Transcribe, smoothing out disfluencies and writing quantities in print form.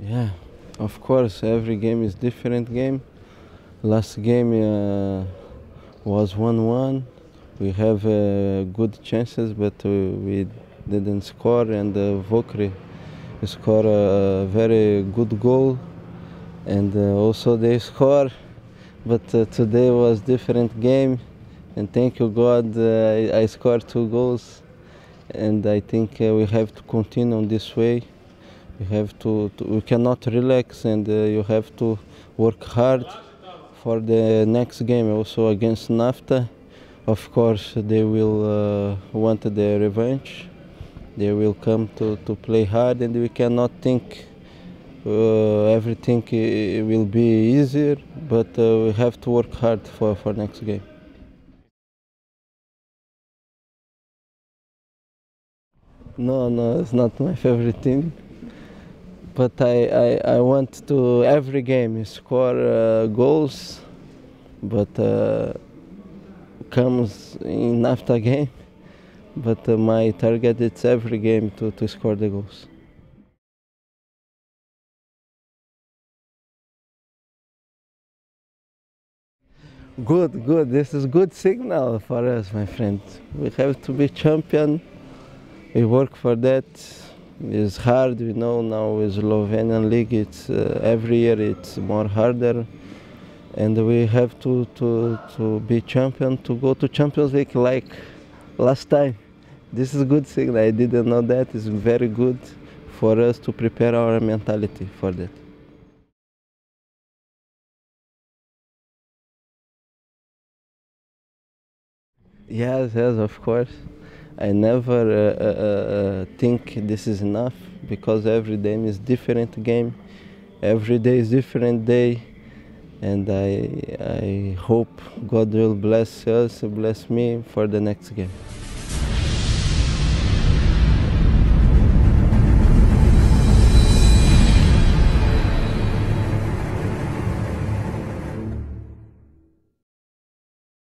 Yeah, of course, every game is different game. Last game was 1-1. We have good chances, but we didn't score, and Vokri scored a very good goal, and also they score. But today was different game, and thank you God, I scored 2 goals, and I think we have to continue on this way. We have we cannot relax, and you have to work hard for the next game, also against NAFTA. Of course, they will want the revenge. They will come to play hard, and we cannot think everything will be easier, but we have to work hard for next game. No, no, it's not my favorite team. But I want to every game score goals, but comes in after game. But my target is every game to score the goals. Good, good. This is good signal for us, my friend. We have to be champion. We work for that. It's hard, we know now with Slovenian league. It's every year it's more harder, and we have to be champion to go to Champions League like last time. This is good signal. I didn't know that. It's very good for us to prepare our mentality for that. Yes, yes, of course. I never think this is enough because every day is different game. Every day is different day, and I hope God will bless us, bless me for the next game.